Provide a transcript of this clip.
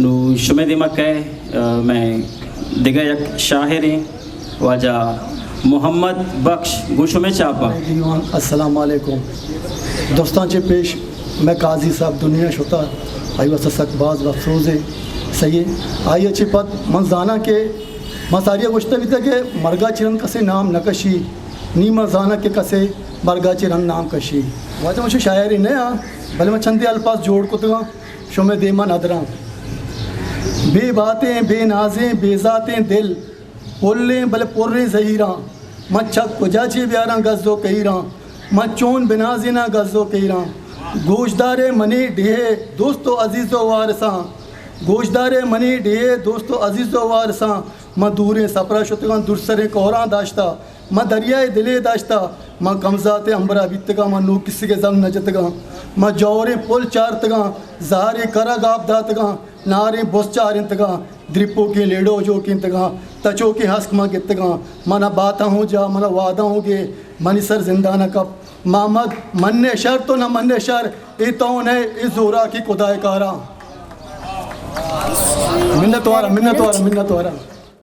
نو شمع مکہ میں دیگر یک شاعر ہیں واجہ محمد بخش گوشمہ چاپا. السلام علیکم دوستان چے پیش میں قاضی صاحب دنیا شتا آئی واسہ سک باز و افروز صحیح آئی چے پت من زانا کے من ساریہ گوشتا بھی تھا کہ مرگا چرن کسے نام نکشی نیمہ زانا کے کسے مرگا چرن نام کشی. واجہ مجھے شاعری نہیں ہاں بھلے میں چندی الفاظ جوڑ کو تگا شمع دیما ندران بے باتیں بے نازیں بے ذاتیں دل پلیں بلے پریں زہیران من چھک کجا چی بیاران گزو کہیران من چون بنازینا گزو کہیران گوشدار منی ڈھے دوستو عزیز و وارسان گوشدار منی ڈھے دوستو عزیز و وارسان من دوریں سپرا شتگان درسریں کوران داشتا من دریائے دلے داشتا من کمزات امبرا بیتگا من نو کسی کے زم نجتگا من جوریں پل چارتگا زہاریں کرگ آپ داتگا ناریں بوس چارنتگا درپو کی لیڑو جو کینتگا تچو کی ہسک ماں گتگا منا باتا ہوں جا منا وعدہ ہوں گے منی سر زندانہ کپ محمد من شر تو نہ من شر ای تون ہے ای زورا کی خدای کارا. منت وارا